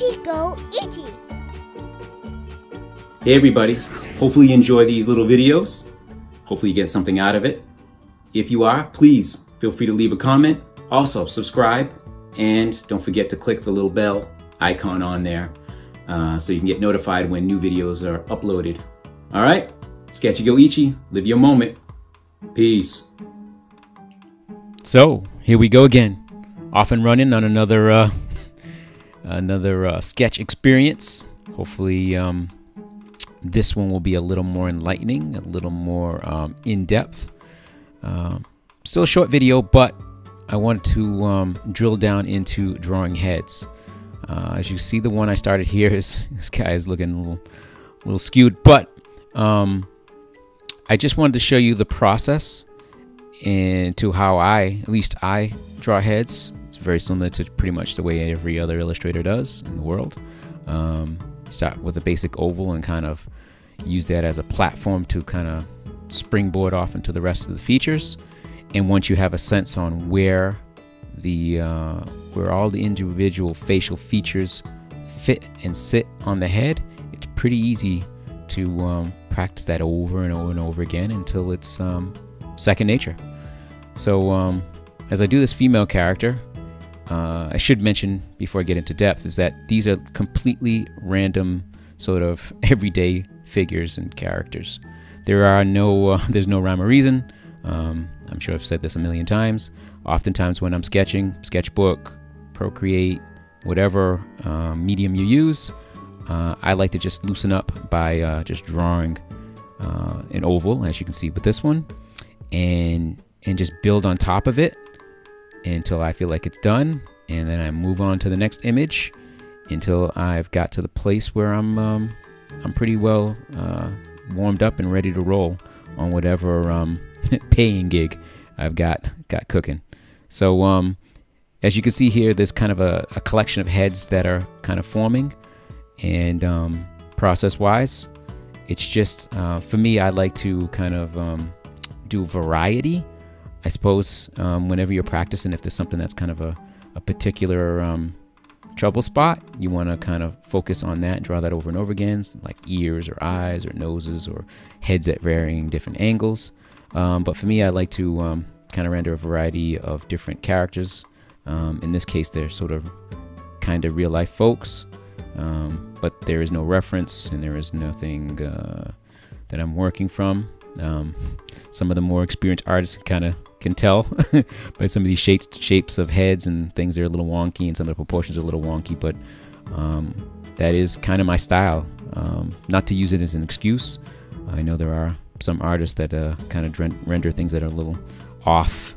Itchy go itchy. Hey everybody, hopefully you enjoy these little videos. Hopefully you get something out of it. If you are, please feel free to leave a comment. Also subscribe and don't forget to click the little bell icon on there so you can get notified when new videos are uploaded. All right, Sketchy Go Ichi, live your moment. Peace. So here we go again, off and running on another sketch experience. Hopefully this one will be a little more enlightening, a little more in-depth. Still a short video, but I wanted to drill down into drawing heads. As you see, the one I started here is this guy is looking a little skewed, but I just wanted to show you the process and to how at least I draw heads. It's very similar to pretty much the way every other illustrator does in the world. Start with a basic oval and kind of use that as a platform to kind of springboard off into the rest of the features. And once you have a sense on where all the individual facial features fit and sit on the head, it's pretty easy to practice that over and over and over again until it's second nature. So as I do this female character, I should mention before I get into depth is that these are completely random sort of everyday figures and characters. There's no rhyme or reason. I'm sure I've said this a million times. Oftentimes when I'm sketching, sketchbook, Procreate, whatever medium you use, I like to just loosen up by just drawing an oval, as you can see with this one, and just build on top of it until I feel like it's done, and then I move on to the next image until I've got to the place where I'm pretty well warmed up and ready to roll on whatever paying gig I've got cooking. So as you can see here, there's kind of a collection of heads that are kind of forming, and process wise, it's just for me, I like to kind of do variety, I suppose. Whenever you're practicing, if there's something that's kind of a particular trouble spot, you want to kind of focus on that and draw that over and over again, like ears or eyes or noses or heads at varying different angles. But for me, I like to kind of render a variety of different characters. In this case, they're sort of kind of real life folks, but there is no reference and there is nothing that I'm working from. Some of the more experienced artists kind of can tell by some of these shapes of heads and things. They're a little wonky, and some of the proportions are a little wonky, but that is kind of my style. Not to use it as an excuse. I know there are some artists that kind of render things that are a little off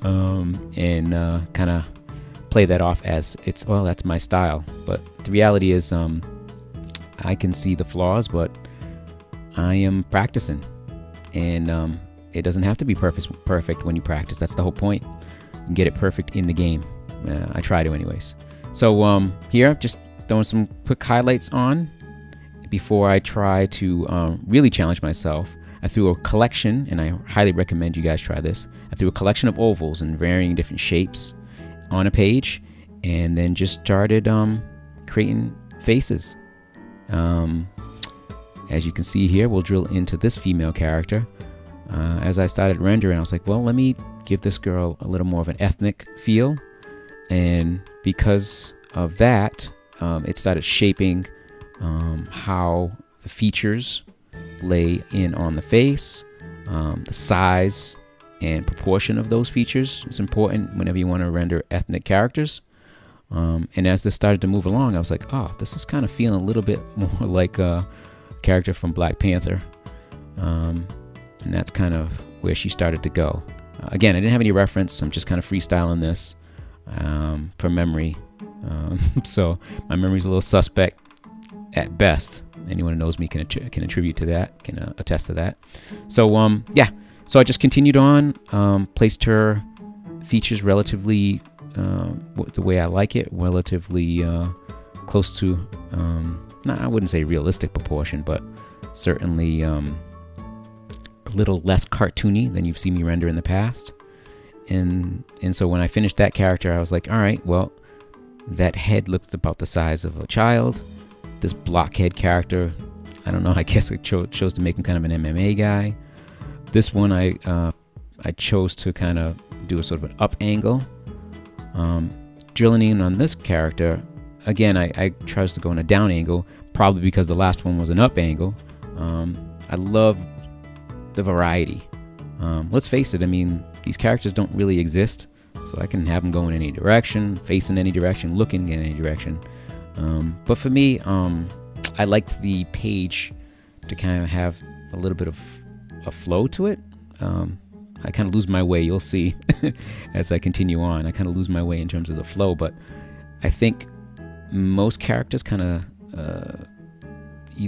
and kind of play that off as that's my style. But the reality is I can see the flaws, but I am practicing, and it doesn't have to be perfect when you practice. That's the whole point. You can get it perfect in the game. I try to anyways. So here, just throwing some quick highlights on before I try to really challenge myself. I threw a collection, and I highly recommend you guys try this. I threw a collection of ovals in varying different shapes on a page, and then just started creating faces. As you can see here, we'll drill into this female character. As I started rendering, I was like, well, let me give this girl a little more of an ethnic feel, and because of that, it started shaping how the features lay in on the face. The size and proportion of those features is important whenever you want to render ethnic characters. And as this started to move along, I was like, oh, this is kind of feeling a little bit more like a character from Black Panther. And that's kind of where she started to go. Again, I didn't have any reference. I'm just kind of freestyling this from memory. So my memory's a little suspect at best. Anyone who knows me can attribute to that, can attest to that. So yeah, so I just continued on, placed her features relatively the way I like it, relatively close to, I wouldn't say realistic proportion, but certainly a little less cartoony than you've seen me render in the past. And so when I finished that character, I was like, all right, well, That head looked about the size of a child. This blockhead character, I don't know, I guess I chose to make him kind of an MMA guy. This one I chose to kind of do a sort of an up angle. Drilling in on this character, again, I chose to go in a down angle, probably because the last one was an up angle. I love the variety. Let's face it, I mean, these characters don't really exist, so I can have them go in any direction, face in any direction, looking in any direction. But for me, I like the page to kind of have a little bit of a flow to it. I kind of lose my way, you'll see, as I continue on. I kind of lose my way in terms of the flow, but I think most characters kind of,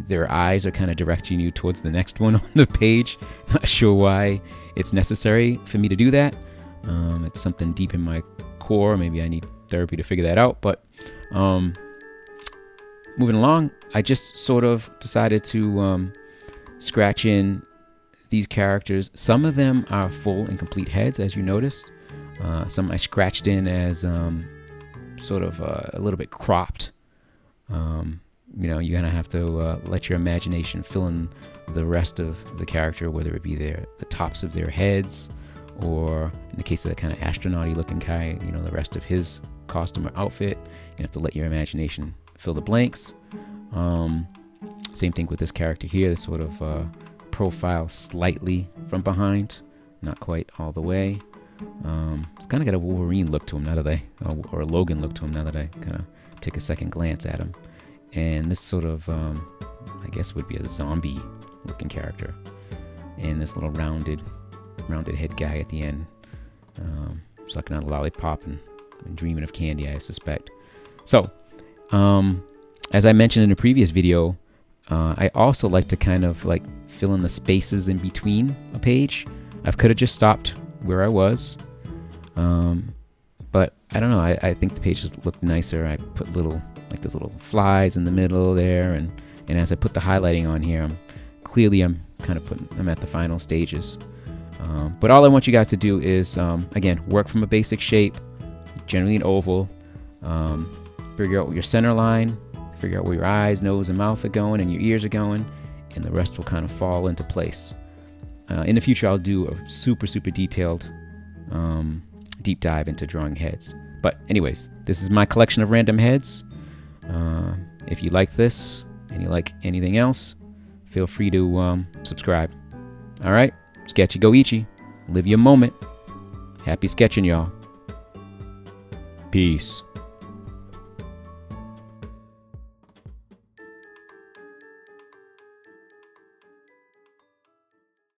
their eyes are kind of directing you towards the next one on the page. Not sure why it's necessary for me to do that. It's something deep in my core. Maybe I need therapy to figure that out, but moving along, I just sort of decided to scratch in these characters. Some of them are full and complete heads, as you noticed. Some I scratched in as sort of a little bit cropped. You know, you're gonna have to let your imagination fill in the rest of the character, whether it be the tops of their heads, or in the case of the kind of astronaut-y looking guy, you know, the rest of his costume or outfit. You have to let your imagination fill the blanks. Same thing with this character here, this sort of profile slightly from behind, not quite all the way. It's kind of got a Wolverine look to him now that or a Logan look to him now that I kind of take a second glance at him. And this sort of, I guess would be a zombie looking character. And this little rounded head guy at the end, sucking on a lollipop and dreaming of candy, I suspect. So, as I mentioned in a previous video, I also like to kind of like fill in the spaces in between a page. I could have just stopped where I was, but I don't know, I think the pages look nicer. I put little, like those little flies in the middle there, and as I put the highlighting on here, I'm kind of I'm at the final stages. But all I want you guys to do is, again, work from a basic shape, generally an oval, figure out your center line, figure out where your eyes, nose, and mouth are going, and your ears are going, and the rest will kind of fall into place. In the future, I'll do a super detailed deep dive into drawing heads. But anyways, this is my collection of random heads. If you like this and you like anything else, feel free to subscribe. All right, sketchy go Ichi. Live your moment. Happy sketching, y'all. Peace.